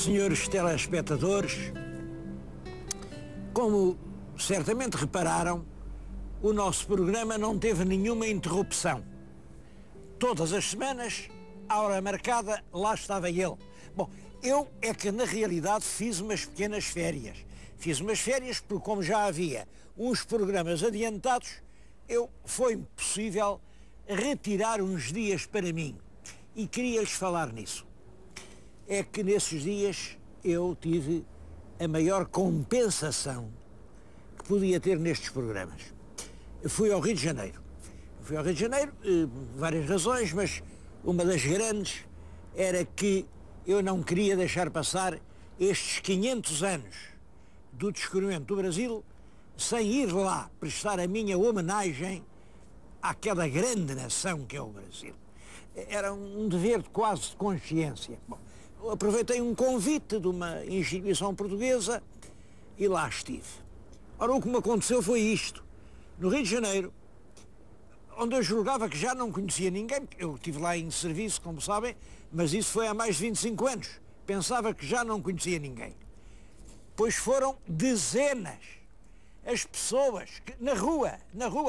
Senhores telespectadores, como certamente repararam, o nosso programa não teve nenhuma interrupção. Todas as semanas, à hora marcada, lá estava ele. Bom, eu é que na realidade fiz umas pequenas férias. Fiz umas férias porque, como já havia uns programas adiantados, foi-me possível retirar uns dias para mim. E queria-lhes falar nisso. É que nesses dias eu tive a maior compensação que podia ter nestes programas. Eu fui ao Rio de Janeiro. Fui ao Rio de Janeiro, várias razões, mas uma das grandes era que eu não queria deixar passar estes 500 anos do descobrimento do Brasil sem ir lá prestar a minha homenagem àquela grande nação que é o Brasil. Era um dever quase de consciência. Bom, aproveitei um convite de uma instituição portuguesa e lá estive. Ora, o que me aconteceu foi isto. No Rio de Janeiro, onde eu julgava que já não conhecia ninguém, eu estive lá em serviço, como sabem, mas isso foi há mais de 25 anos. Pensava que já não conhecia ninguém. Pois foram dezenas as pessoas que na rua,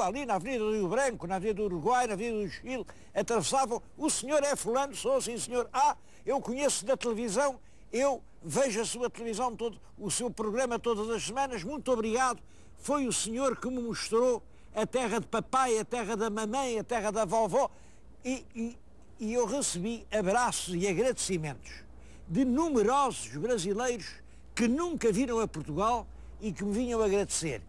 ali na Avenida do Rio Branco, na Avenida do Uruguai, na Avenida do Chile, atravessavam: o senhor é fulano? Sou, sim senhor. Ah, eu conheço da televisão, eu vejo a sua televisão, o seu programa todas as semanas, muito obrigado. Foi o senhor que me mostrou a terra de papai, a terra da mamãe, a terra da vovó. E eu recebi abraços e agradecimentos de numerosos brasileiros que nunca viram a Portugal e que me vinham agradecer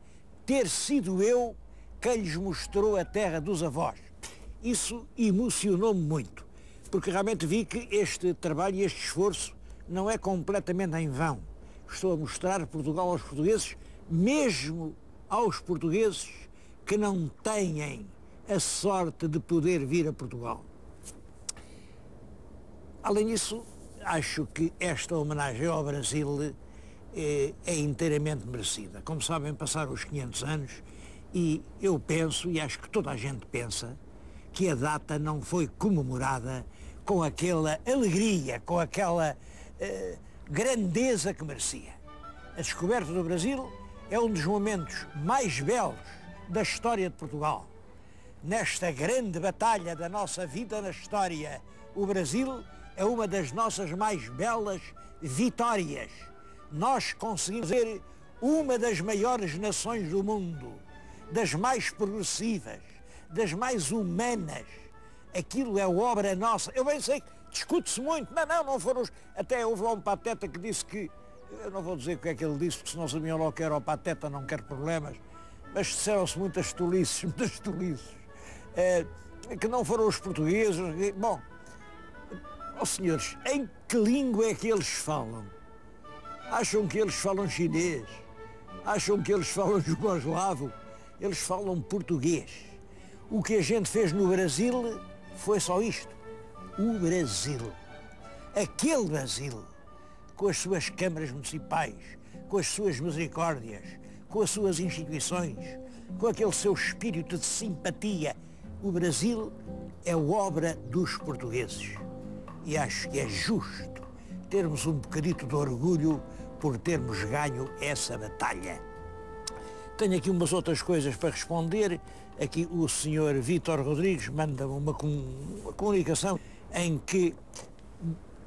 ter sido eu quem lhes mostrou a terra dos avós. Isso emocionou-me muito, porque realmente vi que este trabalho e este esforço não é completamente em vão. Estou a mostrar Portugal aos portugueses, mesmo aos portugueses que não têm a sorte de poder vir a Portugal. Além disso, acho que esta homenagem ao Brasil é inteiramente merecida. Como sabem, passaram os 500 anos e eu penso, e acho que toda a gente pensa, que a data não foi comemorada com aquela alegria, com aquela grandeza que merecia. A descoberta do Brasil é um dos momentos mais belos da história de Portugal. Nesta grande batalha da nossa vida na história, o Brasil é uma das nossas mais belas vitórias. Nós conseguimos ser uma das maiores nações do mundo, das mais progressivas, das mais humanas. Aquilo é obra nossa. Eu bem sei que discute-se muito. Não foram os... Até houve lá um pateta que disse que... Eu não vou dizer o que é que ele disse, porque se não sabiam logo que era o pateta, não quero problemas. Mas disseram-se muitas tolices, que não foram os portugueses. Bom, senhores, em que língua é que eles falam? Acham que eles falam chinês? Acham que eles falam jugoslavo? Eles falam português. O que a gente fez no Brasil foi só isto. O Brasil. Aquele Brasil, com as suas câmaras municipais, com as suas misericórdias, com as suas instituições, com aquele seu espírito de simpatia. O Brasil é obra dos portugueses. E acho que é justo termos um bocadito de orgulho por termos ganho essa batalha. Tenho aqui umas outras coisas para responder. Aqui o senhor Vítor Rodrigues manda uma comunicação em que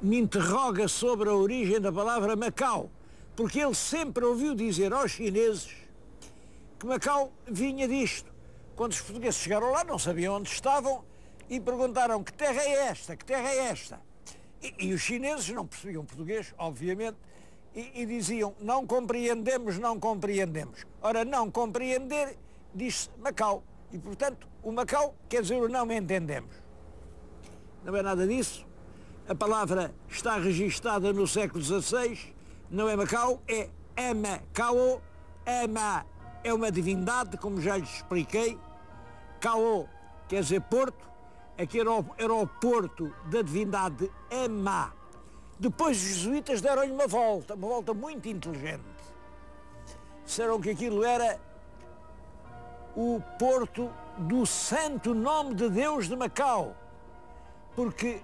me interroga sobre a origem da palavra Macau, porque ele sempre ouviu dizer aos chineses que Macau vinha disto. Quando os portugueses chegaram lá, não sabiam onde estavam e perguntaram: que terra é esta? Que terra é esta? E os chineses não percebiam português, obviamente, e diziam: não compreendemos, não compreendemos. Ora, não compreender diz-se Macau. E, portanto, o Macau quer dizer o não entendemos. Não é nada disso. A palavra está registada no século XVI, não é Macau, é Amacao. Ama é uma divindade, como já lhes expliquei. Cao quer dizer porto. Aqui era o porto da divindade Ama. Depois os jesuítas deram-lhe uma volta muito inteligente. Disseram que aquilo era o porto do santo nome de Deus de Macau, porque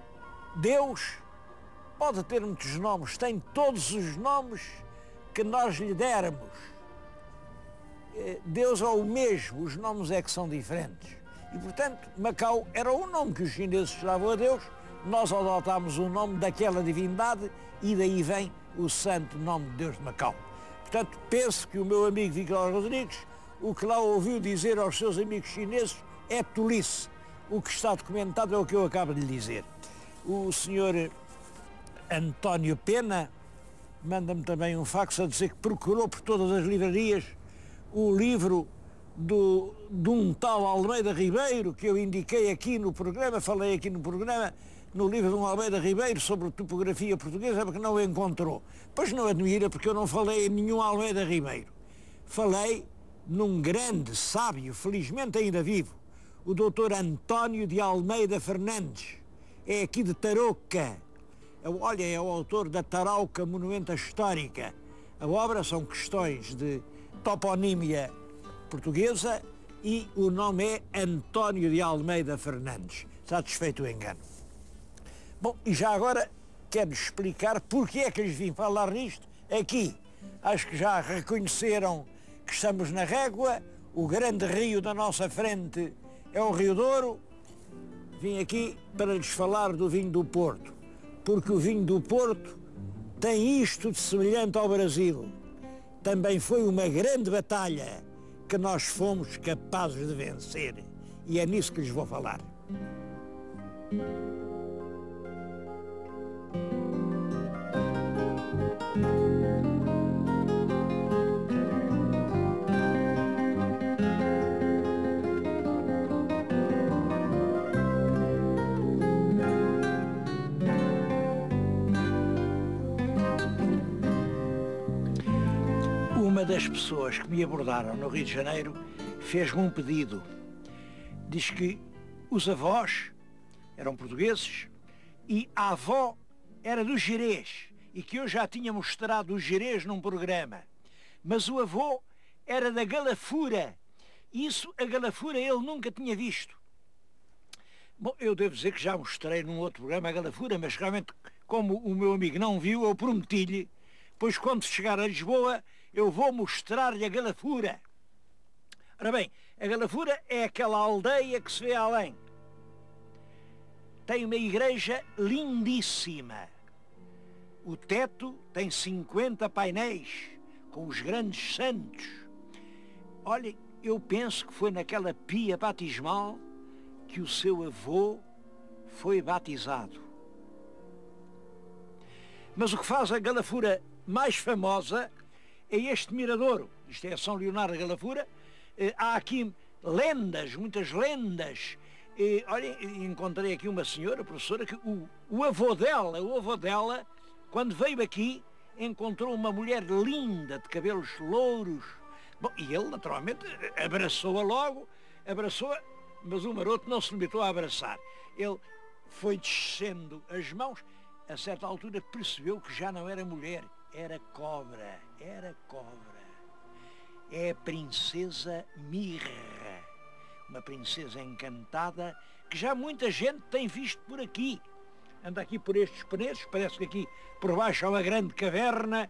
Deus pode ter muitos nomes, tem todos os nomes que nós lhe dermos. Deus é o mesmo, os nomes é que são diferentes. E, portanto, Macau era o nome que os chineses davam a Deus, nós adotámos o nome daquela divindade e daí vem o santo nome de Deus de Macau. Portanto, penso que o meu amigo Victor Rodrigues, o que lá ouviu dizer aos seus amigos chineses é tolice. O que está documentado é o que eu acabo de lhe dizer. O senhor António Pena manda-me também um fax a dizer que procurou por todas as livrarias o livro de um tal Almeida Ribeiro, que eu indiquei aqui no programa, falei aqui no programa, no livro de um Almeida Ribeiro sobre topografia portuguesa, porque não o encontrou. Pois não admira, porque eu não falei em nenhum Almeida Ribeiro. Falei num grande sábio, felizmente ainda vivo, o doutor António de Almeida Fernandes, é aqui de Tarouca. Olha, é o autor da Tarauca Monumenta Histórica. A obra são questões de toponímia portuguesa e o nome é António de Almeida Fernandes. Satisfeito o engano. Bom, e já agora quero explicar porque é que lhes vim falar nisto aqui. Acho que já reconheceram que estamos na Régua, o grande rio da nossa frente é o Rio Douro. Vim aqui para lhes falar do vinho do Porto, porque o vinho do Porto tem isto de semelhante ao Brasil. Também foi uma grande batalha que nós fomos capazes de vencer. E é nisso que lhes vou falar. Uma das pessoas que me abordaram no Rio de Janeiro fez-me um pedido. Diz que os avós eram portugueses e a avó era do Gerês e que eu já tinha mostrado o Gerês num programa. Mas o avô era da Galafura. Isso, a Galafura, ele nunca tinha visto. Bom, eu devo dizer que já mostrei num outro programa a Galafura, mas realmente, como o meu amigo não viu, eu prometi-lhe, pois quando chegar a Lisboa, eu vou mostrar-lhe a Galafura. Ora bem, a Galafura é aquela aldeia que se vê além. Tem uma igreja lindíssima. O teto tem 50 painéis com os grandes santos. Olhem, eu penso que foi naquela pia batismal que o seu avô foi batizado. Mas o que faz a Galafura mais famosa é este miradouro. Isto é São Leonardo da Galafura. Há aqui lendas, muitas lendas. Olhem, encontrei aqui uma senhora, professora, que o avô dela, quando veio aqui, encontrou uma mulher linda, de cabelos louros. Bom, e ele, naturalmente, abraçou-a logo, mas o maroto não se limitou a abraçar. Ele foi descendo as mãos, a certa altura percebeu que já não era mulher, era cobra. É a princesa Mirra, uma princesa encantada que já muita gente tem visto por aqui. Anda aqui por estes penedos, parece que aqui por baixo há uma grande caverna,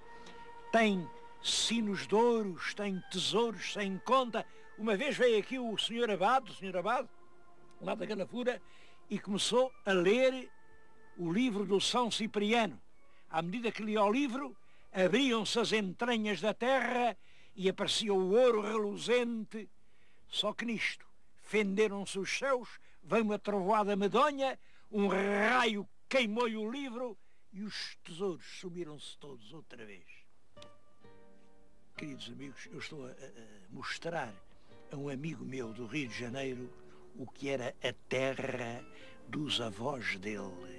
tem sinos de ouros, tem tesouros sem conta. Uma vez veio aqui o senhor Abade, lá da Galafura, e começou a ler o livro do São Cipriano. À medida que lia o livro, abriam-se as entranhas da terra e aparecia o ouro reluzente. Só que nisto, fenderam-se os céus, veio uma trovoada medonha, um raio queimou-lhe o livro e os tesouros sumiram-se todos outra vez. Queridos amigos, eu estou a mostrar a um amigo meu do Rio de Janeiro o que era a terra dos avós dele.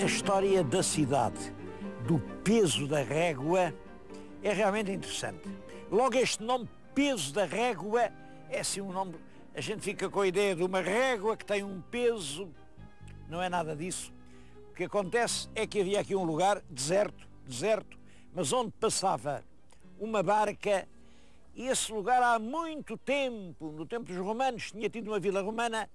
A história da cidade, do peso da régua, é realmente interessante. Logo este nome, peso da régua, é assim um nome a gente fica com a ideia de uma régua que tem um peso. Não é nada disso. O que acontece é que havia aqui um lugar deserto, mas onde passava uma barca, e esse lugar há muito tempo, no tempo dos romanos, tinha tido uma vila romana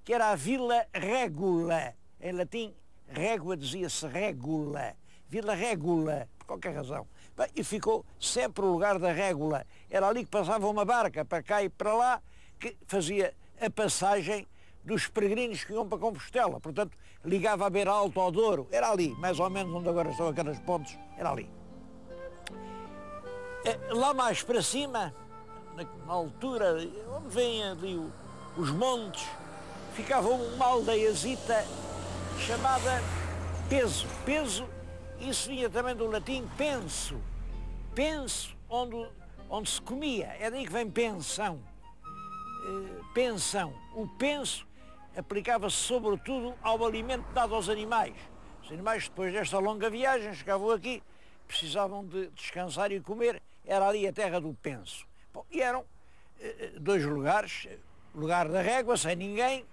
que era a Vila Regula. Em latim, régua dizia-se regula. Vila Regula, por qualquer razão. Bem, e ficou sempre o lugar da régula. Era ali que passava uma barca para cá e para lá, que fazia a passagem dos peregrinos que iam para Compostela. Portanto, ligava a Beira Alto ao Douro. Era ali, mais ou menos onde agora estão aquelas pontes, era ali. Lá mais para cima, na altura, onde vêm ali os montes, ficava uma aldeiazita chamada Peso. Peso, isso vinha também do latim penso. Penso, onde se comia. É daí que vem pensão. Pensão. O penso aplicava-se sobretudo ao alimento dado aos animais. Os animais, depois desta longa viagem, chegavam aqui, precisavam de descansar e comer. Era ali a terra do penso. Bom, e eram dois lugares, lugar da régua, sem ninguém,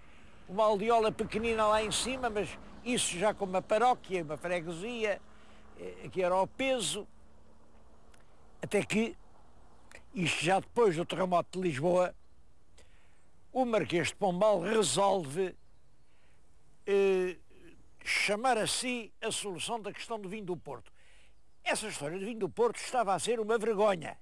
uma aldeola pequenina lá em cima, mas isso já com uma paróquia, uma freguesia, que era ao peso, até que, isto já depois do terremoto de Lisboa, o Marquês de Pombal resolve chamar a si a solução da questão do vinho do Porto. Essa história do vinho do Porto estava a ser uma vergonha.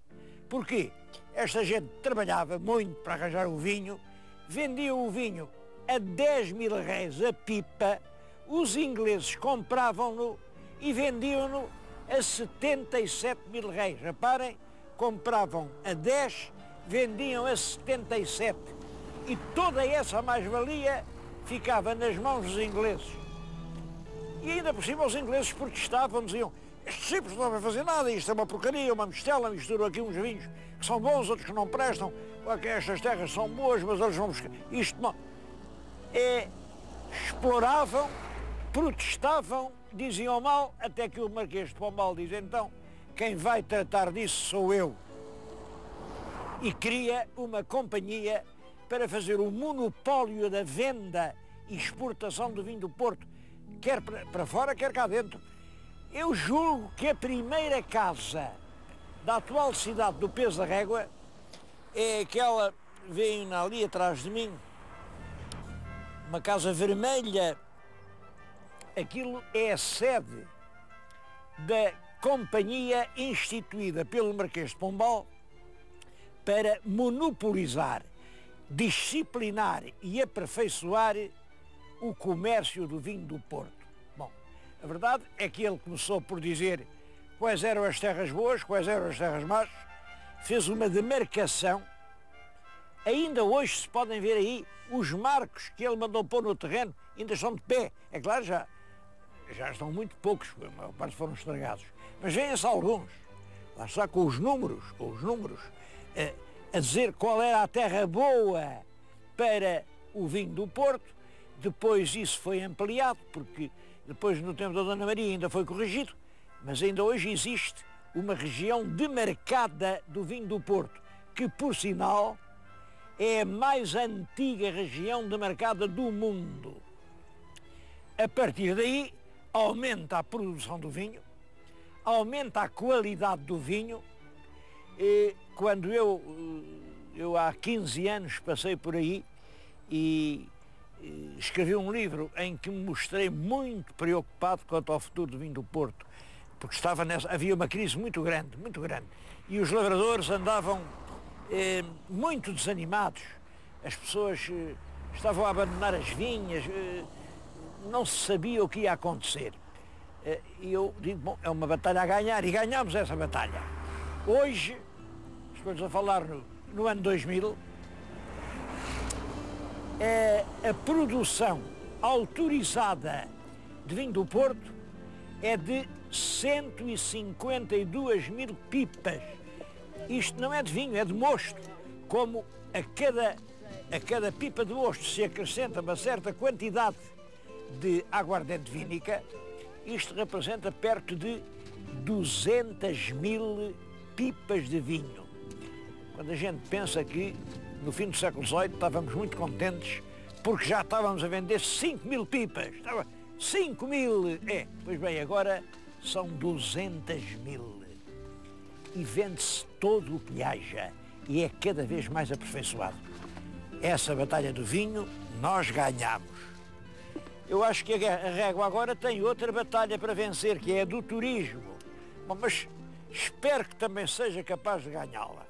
Porquê? Esta gente trabalhava muito para arranjar o vinho, vendia o vinho a 10.000 réis a pipa, os ingleses compravam-no e vendiam-no a 77.000 réis. Reparem, compravam a 10, vendiam a 77. E toda essa mais-valia ficava nas mãos dos ingleses. E ainda por cima os ingleses protestavam, diziam: estes tipos não vão fazer nada, isto é uma porcaria, uma mistela, misturam aqui uns vinhos que são bons, outros que não prestam, estas terras são boas, mas eles vão buscar. Isto não. Exploravam, protestavam, diziam mal, até que o Marquês de Pombal diz: então, quem vai tratar disso sou eu. E cria uma companhia para fazer o monopólio da venda e exportação do vinho do Porto, quer para fora, quer cá dentro. Eu julgo que a primeira casa da atual cidade do Peso da Régua é aquela, vem ali atrás de mim, uma casa vermelha. Aquilo é a sede da companhia instituída pelo Marquês de Pombal para monopolizar, disciplinar e aperfeiçoar o comércio do vinho do Porto. Bom, a verdade é que ele começou por dizer quais eram as terras boas, quais eram as terras más, fez uma demarcação. Ainda hoje se podem ver aí os marcos que ele mandou pôr no terreno, ainda estão de pé. É claro, já estão muito poucos, a maior parte foram estragados. Mas vêm-se alguns, lá está com os números, a dizer qual era a terra boa para o vinho do Porto. Depois isso foi ampliado, porque depois no tempo da Dona Maria ainda foi corrigido, mas ainda hoje existe uma região demarcada do vinho do Porto, que por sinal é a mais antiga região demarcada do mundo. A partir daí aumenta a produção do vinho, aumenta a qualidade do vinho. E quando eu há 15 anos passei por aí e escrevi um livro em que me mostrei muito preocupado quanto ao futuro do vinho do Porto, porque havia uma crise muito grande, e os lavradores andavam muito desanimados, as pessoas estavam a abandonar as vinhas, não se sabia o que ia acontecer. E eu digo, bom, é uma batalha a ganhar, e ganhamos essa batalha. Hoje, estamos a falar no ano 2000, a produção autorizada de vinho do Porto é de 152.000 pipas. Isto não é de vinho, é de mosto. Como a cada pipa de mosto se acrescenta uma certa quantidade de aguardente vínica, isto representa perto de 200.000 pipas de vinho. Quando a gente pensa que no fim do século XVIII, estávamos muito contentes porque já estávamos a vender 5.000 pipas. 5.000! Pois bem, agora são 200.000. E vende-se todo o que haja e é cada vez mais aperfeiçoado. Essa batalha do vinho, nós ganhamos. Eu acho que a Régua agora tem outra batalha para vencer, que é a do turismo. Bom, mas espero que também seja capaz de ganhá-la.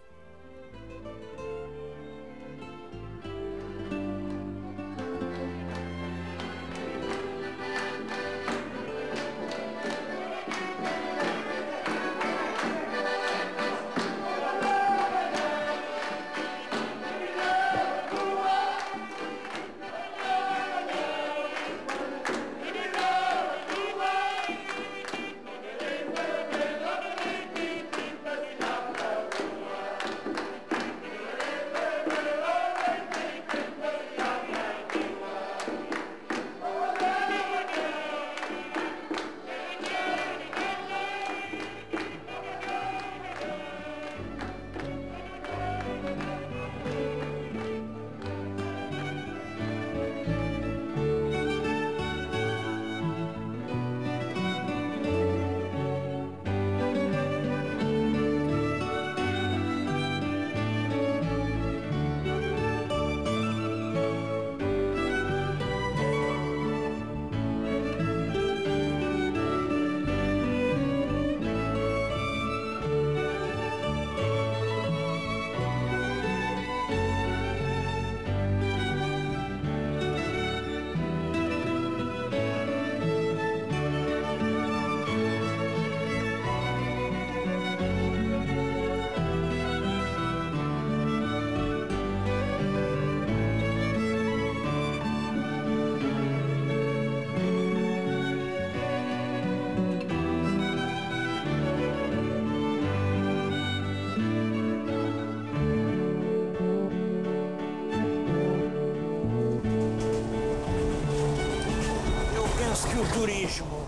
Que o turismo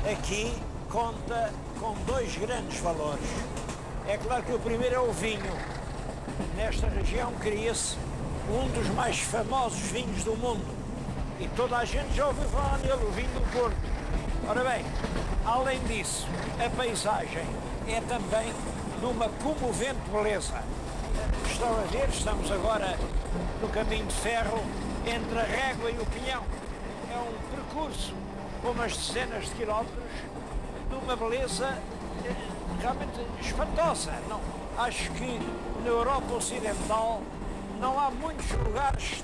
aqui conta com dois grandes valores. É claro que o primeiro é o vinho. Nesta região cria-se um dos mais famosos vinhos do mundo. E toda a gente já ouviu falar nele, o vinho do Porto. Ora bem, além disso, a paisagem é também de uma comovente beleza. Estão a ver, estamos agora no caminho de ferro entre a Régua e o Pinhão. É um percurso com umas dezenas de quilómetros de uma beleza realmente espantosa. Não, acho que na Europa Ocidental não há muitos lugares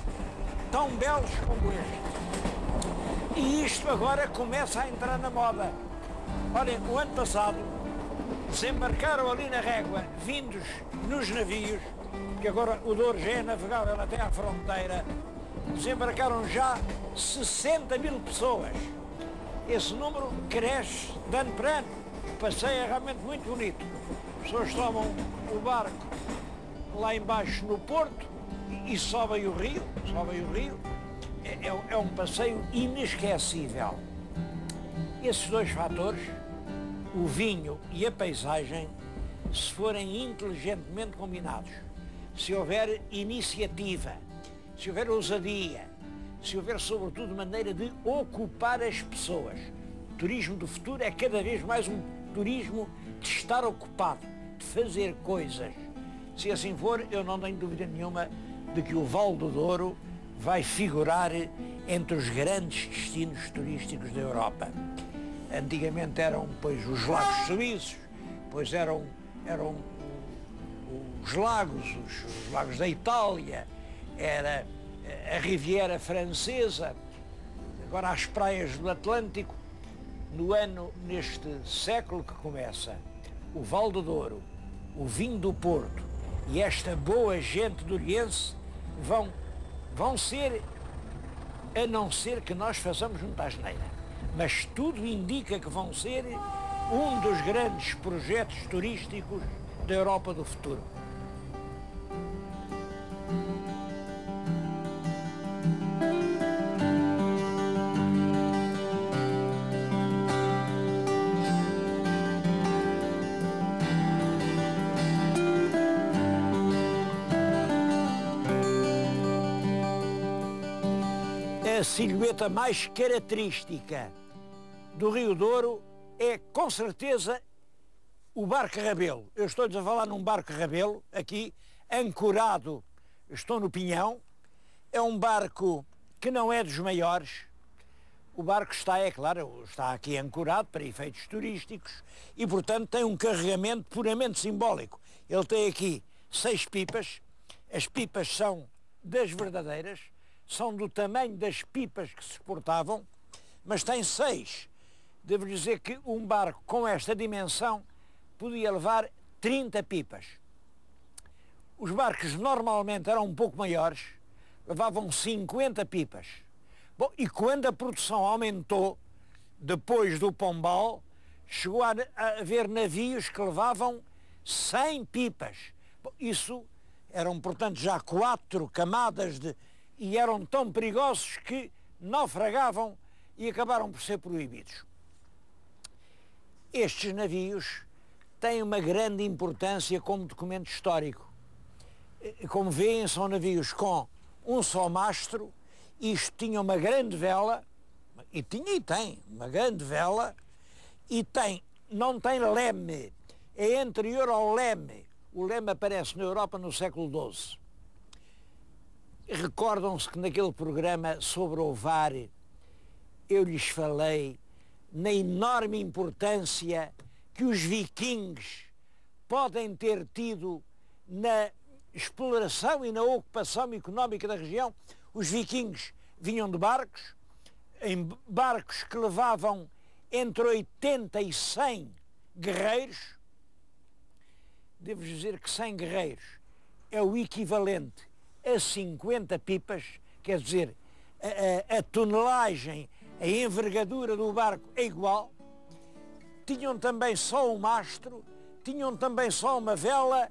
tão belos como este. E isto agora começa a entrar na moda. Olhem, o ano passado desembarcaram ali na Régua, vindos nos navios, porque agora o Douro já é navegável até à fronteira, desembarcaram já 60.000 pessoas. Esse número cresce de ano para ano. O passeio é realmente muito bonito. As pessoas tomam o barco lá embaixo no Porto e sobem o rio. É um passeio inesquecível. Esses dois fatores, o vinho e a paisagem, se forem inteligentemente combinados, se houver iniciativa, se houver ousadia, se houver sobretudo maneira de ocupar as pessoas. O turismo do futuro é cada vez mais um turismo de estar ocupado, de fazer coisas. Se assim for, eu não tenho dúvida nenhuma de que o Val do Douro vai figurar entre os grandes destinos turísticos da Europa. Antigamente eram, pois, os lagos suíços, depois eram os lagos da Itália, era a Riviera Francesa, agora as praias do Atlântico. Neste século que começa, o Val do Douro, o vinho do Porto e esta boa gente doriense vão ser, a não ser que nós façamos muita asneira, mas tudo indica que vão ser um dos grandes projetos turísticos da Europa do futuro. a silhueta mais característica do Rio Douro é, com certeza, o barco Rabelo. Eu estou-lhes a falar num barco Rabelo, aqui, ancorado, estou no Pinhão. É um barco que não é dos maiores. O barco está, é claro, está aqui ancorado para efeitos turísticos e, portanto, tem um carregamento puramente simbólico. Ele tem aqui 6 pipas. As pipas são das verdadeiras, são do tamanho das pipas que se exportavam, mas tem 6. Devo dizer que um barco com esta dimensão podia levar 30 pipas. Os barcos normalmente eram um pouco maiores, levavam 50 pipas. Bom, e quando a produção aumentou, depois do Pombal, chegou a haver navios que levavam 100 pipas. Bom, isso eram, portanto, já 4 camadas e eram tão perigosos que naufragavam e acabaram por ser proibidos. Estes navios têm uma grande importância como documento histórico. Como veem, são navios com um só mastro. Isto tinha uma grande vela, e tem uma grande vela, e não tem leme, é anterior ao leme. O leme aparece na Europa no século XII. Recordam-se que naquele programa sobre o VAR eu lhes falei na enorme importância que os vikings podem ter tido na exploração e na ocupação económica da região. Os vikings vinham de barcos, em barcos que levavam entre 80 e 100 guerreiros. Devo dizer que 100 guerreiros é o equivalente a 50 pipas, quer dizer, a tonelagem, a envergadura do barco é igual. Tinham também só um mastro, tinham também só uma vela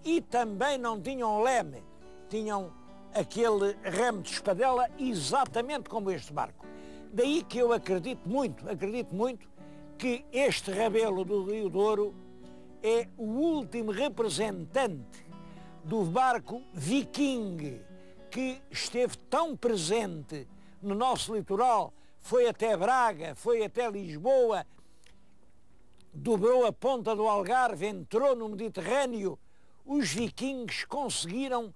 e também não tinham leme. Tinham aquele remo de espadela exatamente como este barco. Daí que eu acredito muito que este Rabelo do Rio Douro é o último representante do barco viking que esteve tão presente no nosso litoral, foi até Braga, foi até Lisboa, dobrou a ponta do Algarve, entrou no Mediterrâneo. Os vikings conseguiram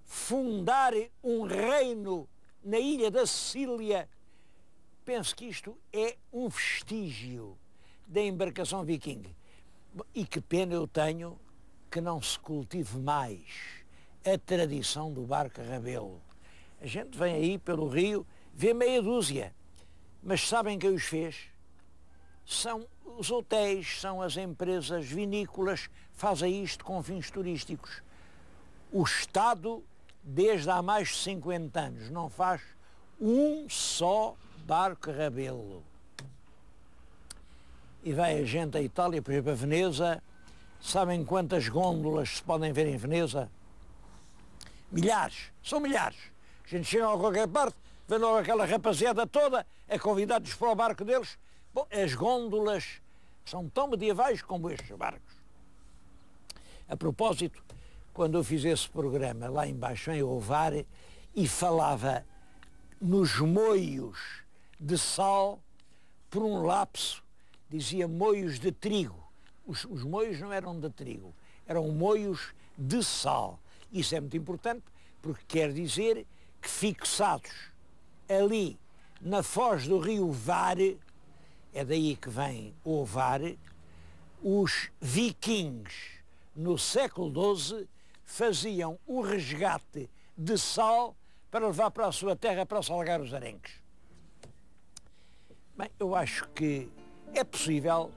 fundar um reino na ilha da Sicília. Penso que isto é um vestígio da embarcação viking. E que pena eu tenho que não se cultive mais a tradição do barco Rabelo. A gente vem aí pelo rio, vê meia dúzia, mas sabem quem os fez? São os hotéis, são as empresas vinícolas, fazem isto com fins turísticos. O Estado, desde há mais de 50 anos, não faz um só barco Rabelo. E vai a gente à Itália, por exemplo, a Veneza. Sabem quantas gôndolas se podem ver em Veneza? Milhares, são milhares. A gente chega a qualquer parte, vê logo aquela rapaziada toda, é convidado-os para o barco deles. Bom, as gôndolas são tão medievais como estes barcos. A propósito, quando eu fiz esse programa lá embaixo em Ovar e falava nos moios de sal, por um lapso dizia moios de trigo. Os moios não eram de trigo, eram moios de sal. Isso é muito importante porque quer dizer que fixados ali na foz do rio Var, é daí que vem o Var, os vikings no século XII faziam o resgate de sal para levar para a sua terra para salgar os arenques. Bem, eu acho que é possível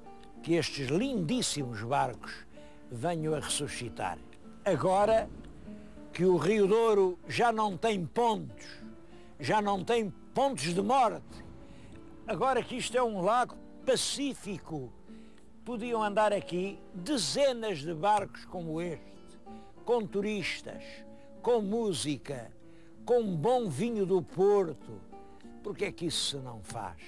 que estes lindíssimos barcos venham a ressuscitar. Agora que o Rio Douro já não tem pontos, já não tem pontos de morte, agora que isto é um lago pacífico, podiam andar aqui dezenas de barcos como este, com turistas, com música, com bom vinho do Porto. Por que é que isso se não faz?